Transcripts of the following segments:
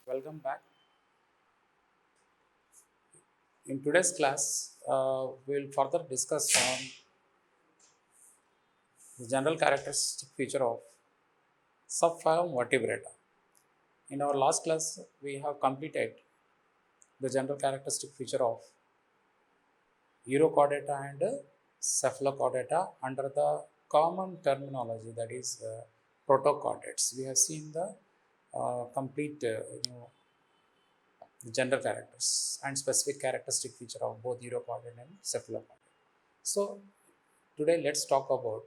Welcome back. In today's class, we'll further discuss on the general characteristic feature of subphylum Vertebrata. In our last class, we have completed the general characteristic feature of Urochordata and Cephalochordata under the common terminology, that is protochordates. We have seen the complete general characters and specific characteristic feature of both Urochordate and Cephalochordate. So today let's talk about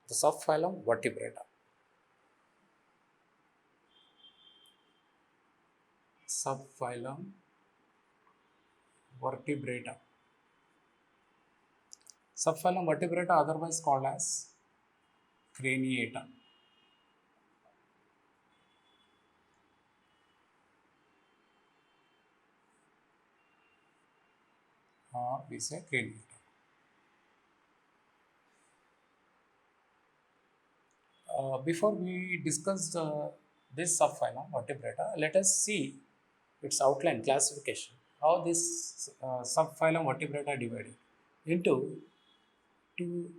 the subphylum Vertebrata. Subphylum Vertebrata. Subphylum Vertebrata, otherwise called as Craniata. Or we say Craniata. Before we discuss this subphylum Vertebrata, let us see its outline classification. How this subphylum Vertebrata divided into two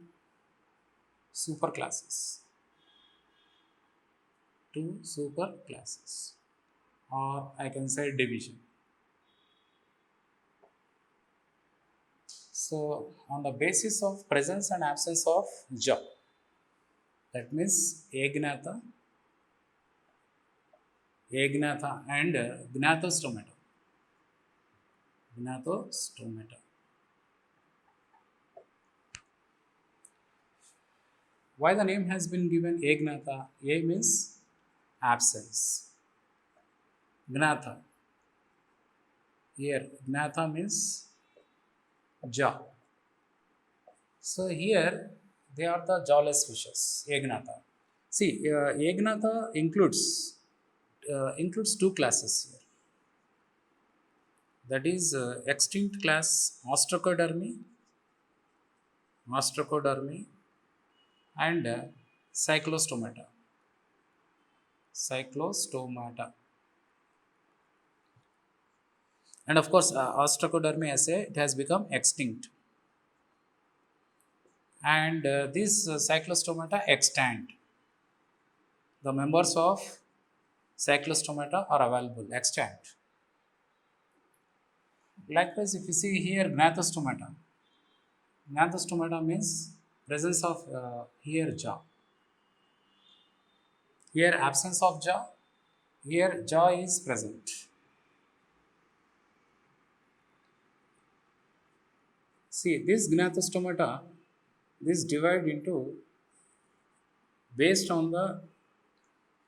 superclasses. Two superclasses, or I can say division. So, on the basis of presence and absence of jaw, that means agnatha and gnathostomata. Gnathostomata. Why the name has been given agnatha? A means absence. Gnatha. Here, gnatha means jaw. So here they are the jawless fishes, agnatha. See, agnatha includes two classes here. That is extinct class Ostracodermy, and Cyclostomata. Cyclostomata. And of course, Ostracodermy as it has become extinct. And these Cyclostomata extant. The members of Cyclostomata are available, extant. Likewise, if you see here Gnathostomata means presence of here jaw. Here absence of jaw. Here jaw is present. See, this Gnathostomata, this divide into based on the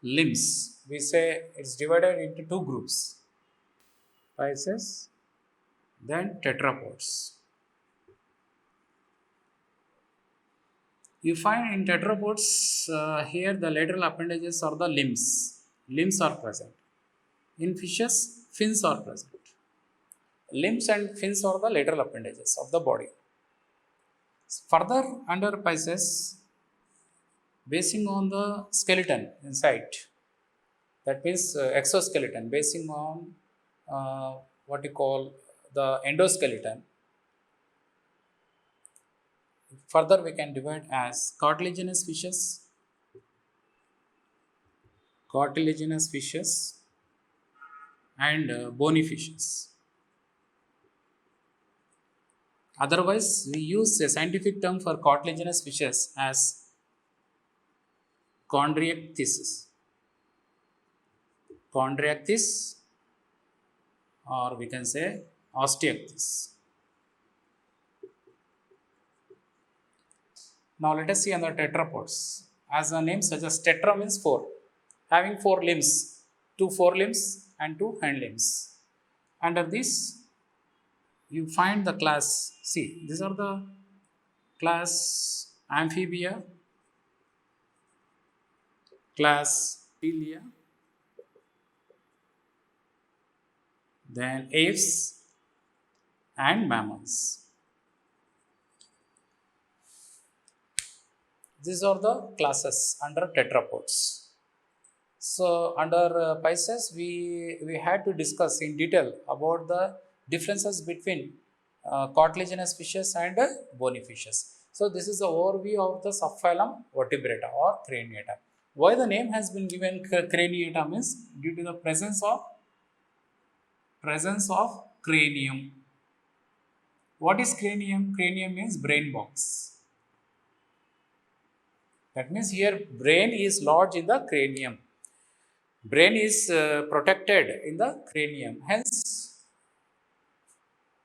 limbs. We say it's divided into two groups. Pisces, then tetrapods. You find in tetrapods here the lateral appendages are the limbs. Limbs are present. In fishes, fins are present. Limbs and fins are the lateral appendages of the body. Further, under Pisces, basing on the skeleton inside, that means exoskeleton, basing on what you call the endoskeleton. Further, we can divide as cartilaginous fishes, and bony fishes. Otherwise, we use a scientific term for cartilaginous fishes as chondriachthysis. Chondriachthysis, or we can say osteichthysis. Now let us see on the tetrapods. As the name suggests, tetra means four, having four limbs, two forelimbs and two hind limbs. Under this, you find the class. See, these are the class Amphibia, class Reptilia, then apes and mammals. These are the classes under tetrapods. So under Pisces, we had to discuss in detail about the differences between cartilaginous fishes and bony fishes. So this is the overview of the subphylum Vertebrata or Craniata. Why the name has been given Craniata means due to the presence of cranium. What is cranium? Cranium means brain box. That means here brain is lodged in the cranium. Brain is protected in the cranium. Hence,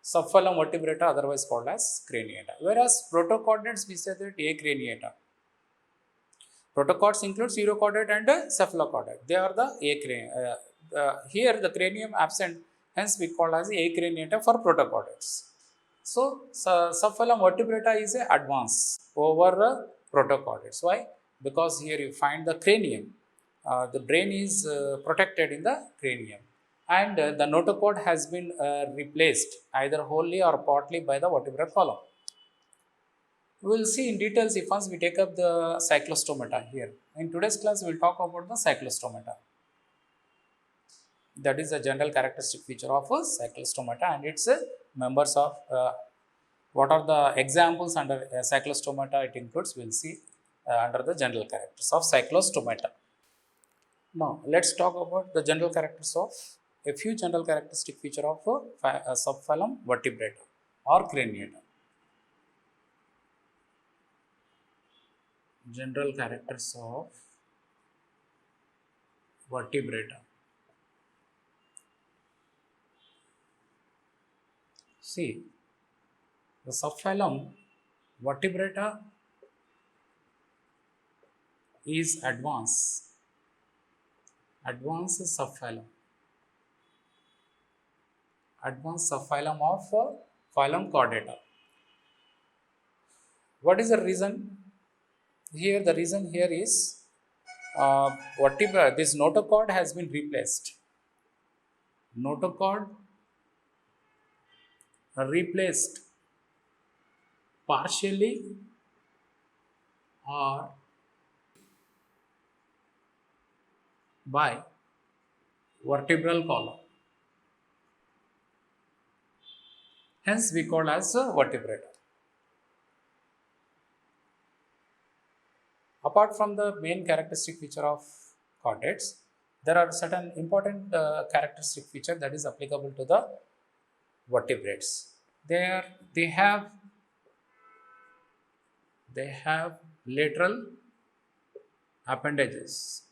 subphylum Vertebrata, otherwise called as Craniata. Whereas protochordates, we say that Acraniata. Protochords includes urochordate and cephalachordate. They are the here the cranium absent. Hence, we call as Acraniata for protochordates. So, subphylum Vertebrata is a advance over protochordates. Why? Because here you find the cranium. The brain is protected in the cranium, and the notochord has been replaced either wholly or partly by the vertebral column. We will see in details if once we take up the cyclostomata here. In today's class, we will talk about the cyclostomata. That is the general characteristic feature of a cyclostomata and its members of what are the examples under cyclostomata it includes. We will see under the general characters of cyclostomata. Now, let's talk about the general characters of a few general characteristic feature of a subphylum Vertebrata or Craniata. General characters of Vertebrata. See, the subphylum Vertebrata is advanced subphylum. Advanced subphylum of phylum Chordata. What is the reason? Here, the reason here is this notochord has been replaced. Notochord replaced partially or by vertebral column. Hence, we call as Vertebrata. Apart from the main characteristic feature of chordates, there are certain important characteristic feature that is applicable to the vertebrates. They have lateral appendages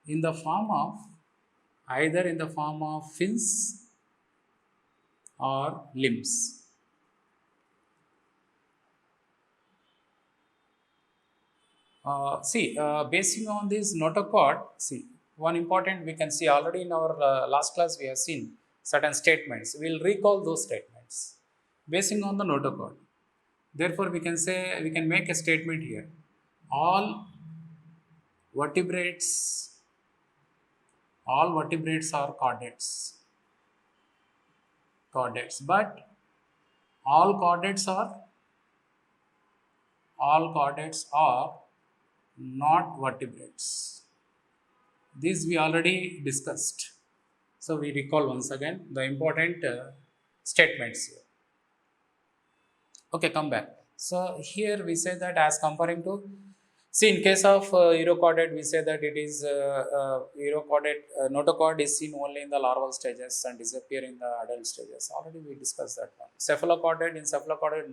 in the form of either in the form of fins or limbs. Basing on this notochord, see, one important we can see already in our last class we have seen certain statements. We will recall those statements basing on the notochord. Therefore, we can make a statement here. All vertebrates are chordates, but all chordates are not vertebrates. This we already discussed. So we recall once again the important statements here. Okay, come back. So here we say that as comparing to, see in case of urochordate, we say that it is notochord is seen only in the larval stages and disappear in the adult stages. Already we discussed that one. Cephalachordate,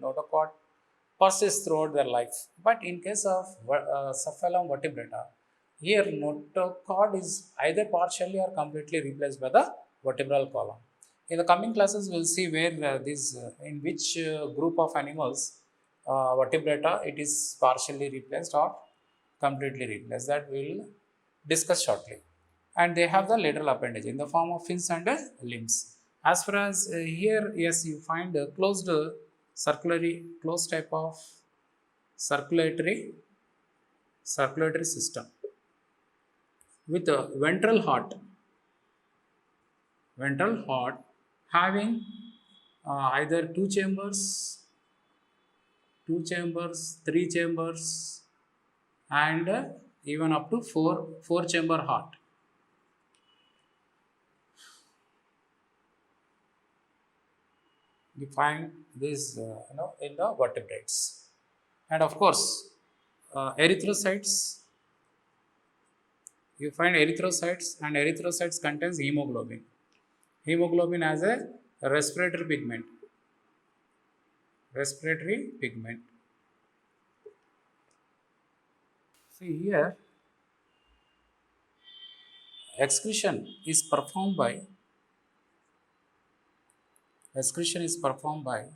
notochord persists throughout their life. But in case of subphylum Vertebrata, here notochord is either partially or completely replaced by the vertebral column. In the coming classes, we will see where in which group of animals vertebrata it is partially replaced or completely replaced. That we will discuss shortly. And they have the lateral appendage in the form of fins and limbs. As far as here, yes, you find a closed type of circulatory system with a ventral heart having either two chambers, three chambers, and even up to four chamber heart. We find this in the vertebrates, and of course, erythrocytes. You find erythrocytes, and erythrocytes contains hemoglobin. Hemoglobin as a respiratory pigment. Respiratory pigment. See here, excretion is performed by excretion is performed by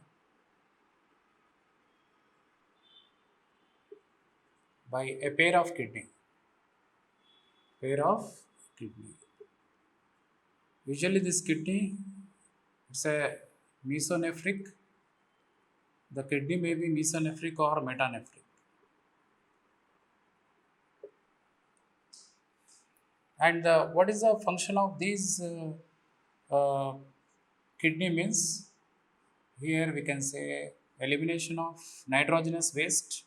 a pair of kidney. Pair of kidney. Usually, this kidney it's a mesonephric. The kidney may be mesonephric or metanephric. And what is the function of these kidney means? Here we can say elimination of nitrogenous waste.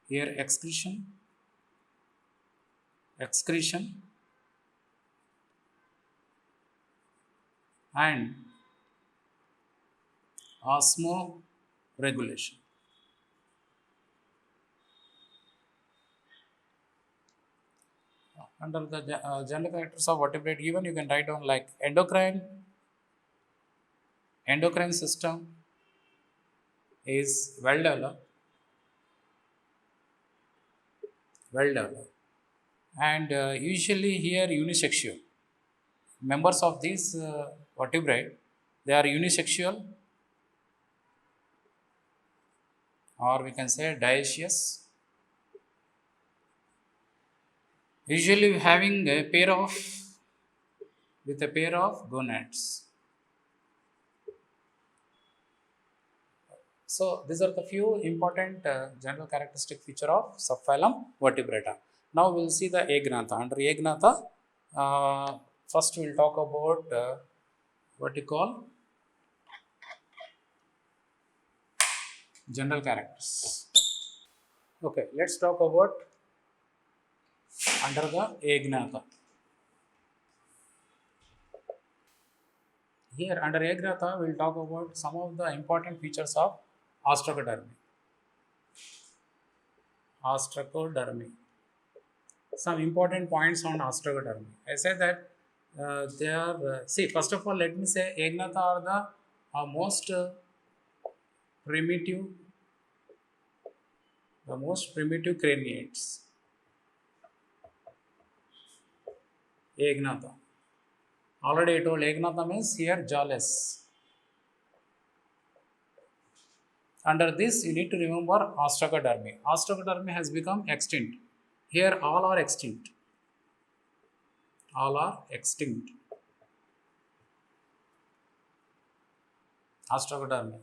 Here excretion, and osmoregulation. Under the general characters of vertebrate, even you can write down like endocrine system is well developed, and usually here unisexual. Members of these vertebrate, they are unisexual, or we can say dioecious. Usually having a pair of gonads. So these are the few important general characteristic feature of subphylum Vertebrata. Now we'll see the Agnatha. Under Agnatha, first we'll talk about what you call general characters. Okay, let's talk about under the Agnatha. Here under Agnatha, we'll talk about some of the important features of ostracodermy. Ostracodermy. Some important points on ostracodermy. I said that they are, see, first of all, let me say Agnatha are the most primitive, craniates. Agnatha. Already I told Agnatha means here jawless. Under this, you need to remember ostracodermy. Ostracodermy has become extinct. Here, all are extinct. All are extinct. Ostracodermy.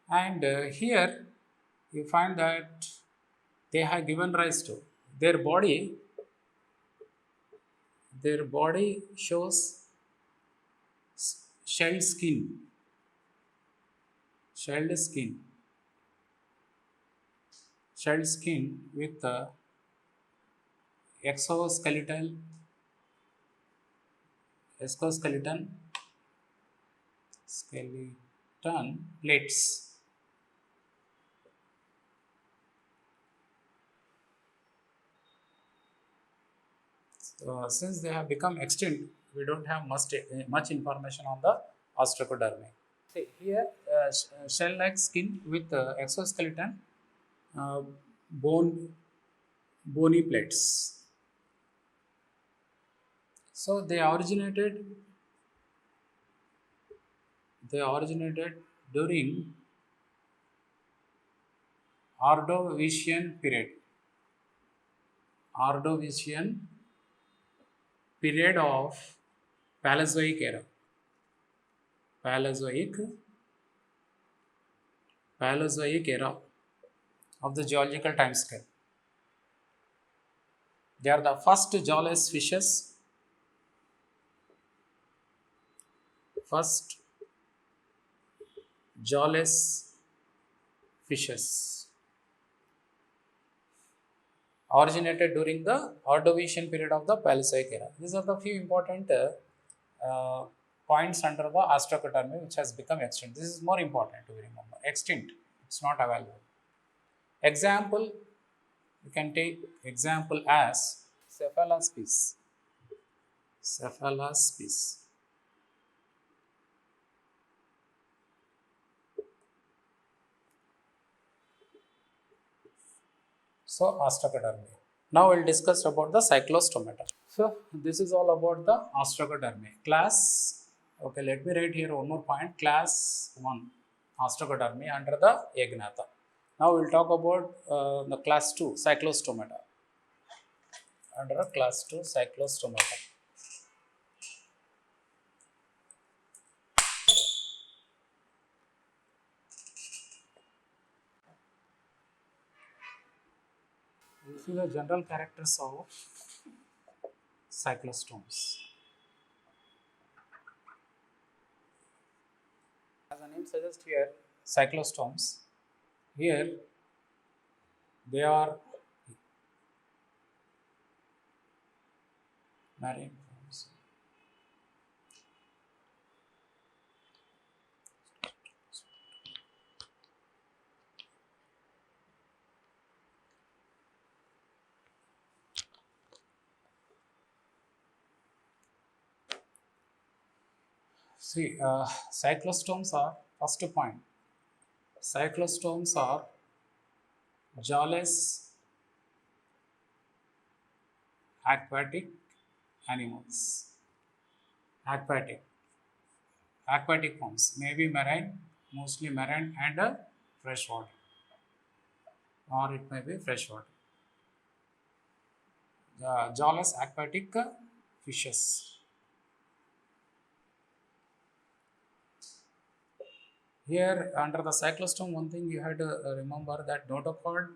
And here, you find that they have given rise to their body. Their body shows shelled skin. Shelled skin with exoskeleton plates. So, since they have become extinct, we don't have much information on the ostracodermy. See here, shell-like skin with exoskeleton, uh, bony plates. So they originated during Ordovician period of Paleozoic era. Paleozoic era of the geological time scale. They are the first jawless fishes. First jawless fishes. originated during the Ordovician period of the Paleozoic era. These are the few important uh, points under the ostracodermy which has become extinct. This is more important to remember. Extinct, it's not available. Example, you can take example as cephalaspis. Cephalaspis. So ostracodermy. Now we'll discuss about the cyclostomata. So this is all about the ostracodermy. Class, okay, let me write here one more point. Class 1, ostracodermy under the Agnatha. Now we'll talk about the class 2, cyclostomata. Under class 2, cyclostomata. We see the general characters of cyclostomes. As the name suggests here, cyclostomes, here they are marine forms. See, cyclostomes are, first point, cyclostomes are jawless aquatic animals. Aquatic forms, maybe marine, mostly marine and freshwater, or it may be freshwater. Jawless aquatic fishes. Here under the cyclostome, one thing you have to remember that notochord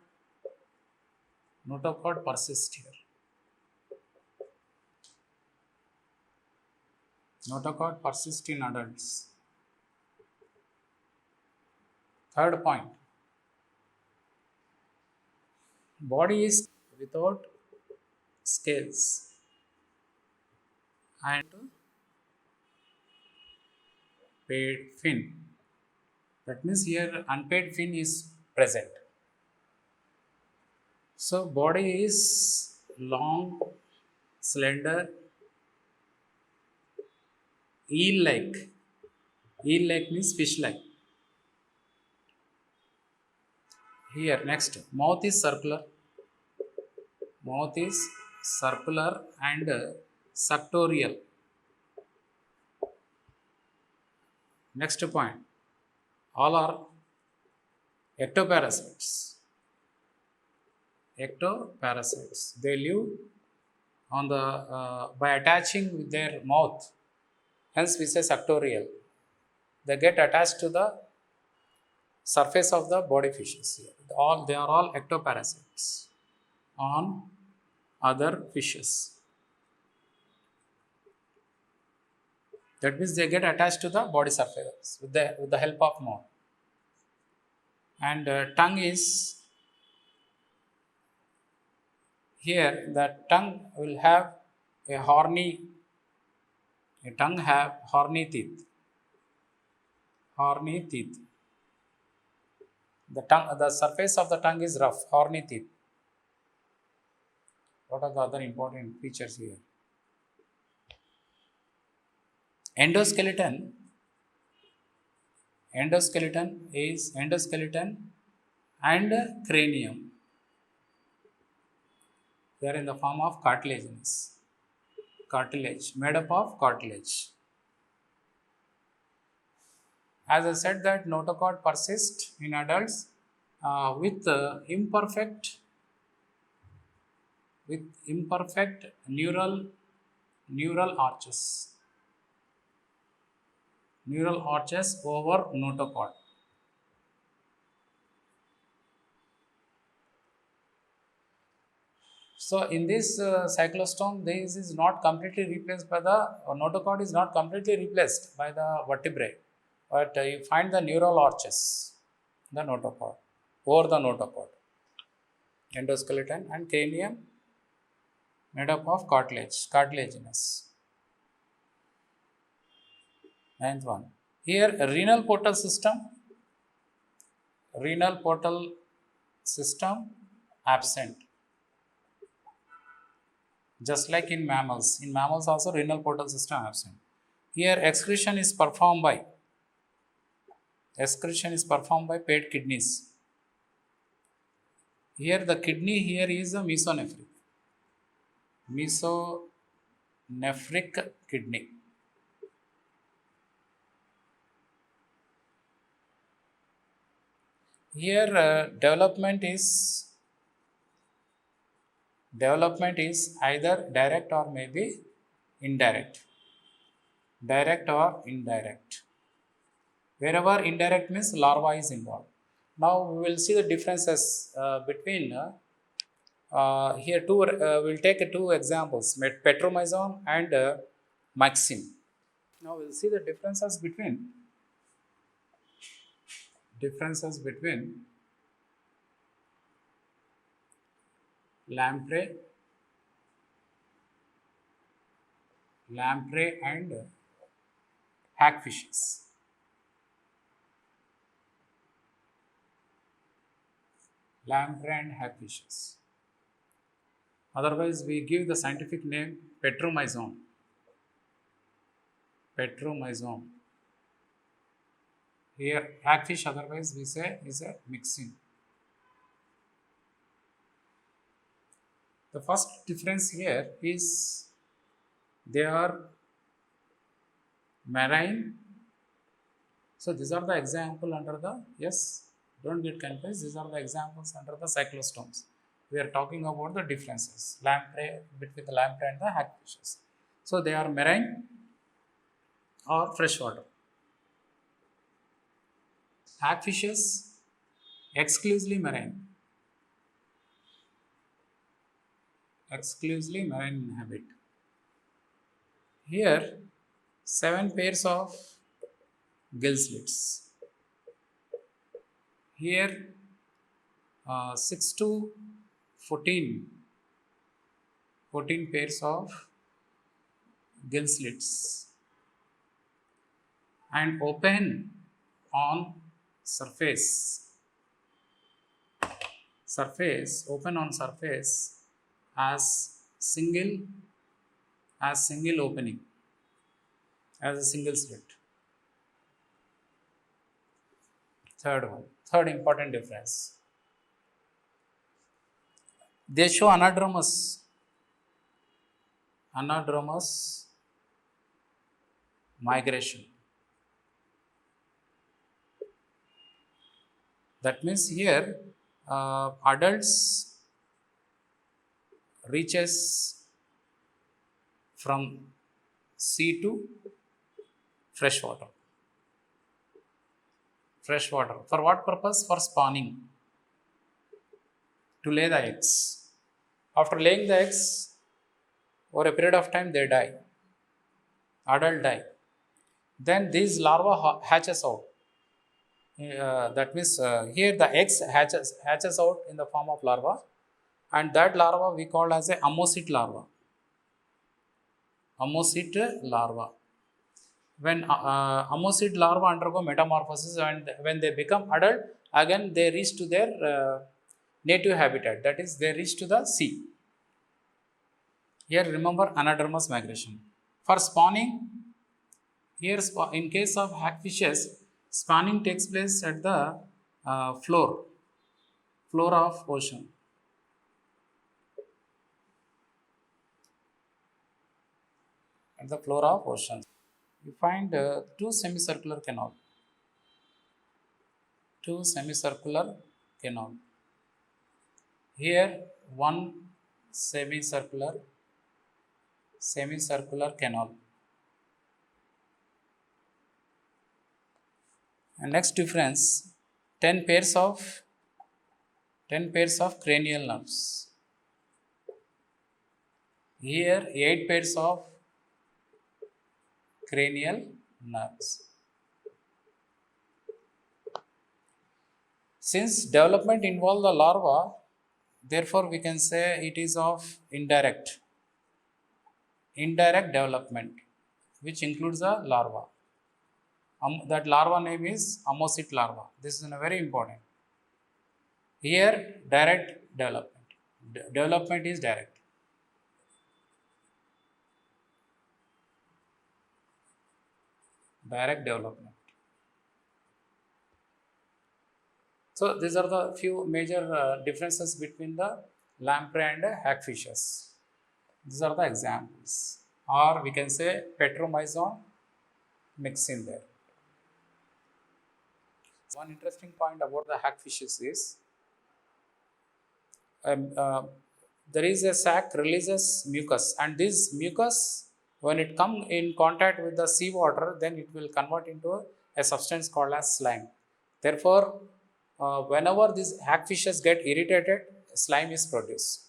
persists here. Notochord persists in adults. Third point, body is without scales and paid fin. That means here unpaid fin is present. So body is long, slender, eel-like. Eel-like means fish-like. Here next, mouth is circular. Mouth is circular and suctorial. Next point, all are ectoparasites. Ectoparasites. They live on the by attaching with their mouth. Hence we say suctorial. They get attached to the surface of the body fishes. They are all ectoparasites on other fishes. That means they get attached to the body surface with the help of mouth. And tongue is here. The tongue will have a tongue have horny teeth. Horny teeth. The surface of the tongue is rough, horny teeth. What are the other important features here? Endoskeleton and cranium. They are in the form of cartilage, made up of cartilage. As I said that notochord persists in adults with imperfect neural arches. Neural arches over notochord. So in this cyclostome, this is not completely replaced by the notochord is not completely replaced by the vertebrae, but you find the neural arches, the notochord over the notochord. endoskeleton, and cranium made up of cartilaginous. Ninth one. Here, renal portal system absent. Just like in mammals. In mammals also renal portal system absent. Here excretion is performed by paired kidneys. Here the kidney here is a mesonephric. Mesonephric kidney. Here development is either direct or maybe indirect. Direct or indirect. Wherever indirect means larva is involved. Now we will see the differences between here we'll take two examples, petromyzon and myxin. Now we'll see the differences between lamprey and hackfishes. Lamprey and hackfishes. Otherwise, we give the scientific name petromyzon. Here, hackfish, otherwise we say is a myxin. The first difference here is they are marine. So these are the example under the, yes, don't get confused. These are the examples under the cyclostomes. We are talking about the differences between the lamprey and the hackfishes. So they are marine or freshwater. Hackfishes exclusively marine. Inhabit. Here 7 pairs of gill slits. Here 6 to 14 pairs of gill slits, and open on surface as single opening, as a single slit. Third important difference. They show anadromous migration. That means here adults reaches from sea to freshwater. For what purpose? For spawning, to lay the eggs. After laying the eggs, over a period of time they die. Adult die. Then these larvae hatches out. That means here the eggs hatches out in the form of larva, and that larva we call as a ammocyte larva. When ammocyte larva undergo metamorphosis, and when they become adult, again they reach to their native habitat, that is they reach to the sea. Here remember anadromous migration. For spawning, here in case of hackfishes, spawning takes place at the floor of ocean. At the floor of ocean, you find two semicircular canal. Here one semicircular canal. And next difference, 10 pairs of cranial nerves. Here 8 pairs of cranial nerves. Since development involves the larva, Therefore, we can say it is of indirect development, which includes a larva. That larva name is ammosit larva. This is very important. Here, direct development. Development is direct. Direct development. So these are the few major differences between the lamprey and hagfishes. These are the examples. Or we can say petromyzon mixed in there. One interesting point about the hagfishes is um, uh, there is a sac releases mucus, and this mucus, when it come in contact with the seawater, then it will convert into a substance called as slime. Therefore, whenever these hagfishes get irritated, slime is produced.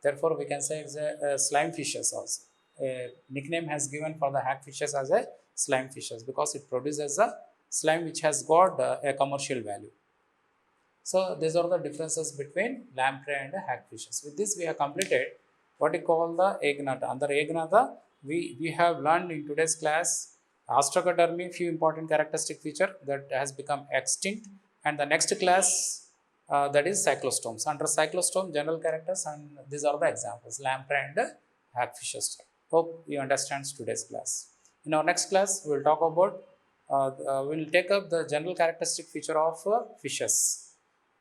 Therefore, we can say it's a slime fishes also. A nickname has given for the hagfishes as a slime fishes because it produces a slime which has got a commercial value. So these are the differences between lamprey and hagfishes. With this, we have completed what we call the Aegnatha. Under Aegnatha, we have learned in today's class Astrocodermy, few important characteristic feature that has become extinct, and the next class that is cyclostomes. Under cyclostome, general characters, and these are the examples: lamprey and hagfishes. Hope you understand today's class. In our next class, we will talk about we will take up the general characteristic feature of fishes,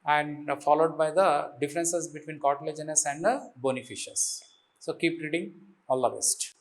and followed by the differences between cartilaginous and bony fishes. So keep reading. All the best.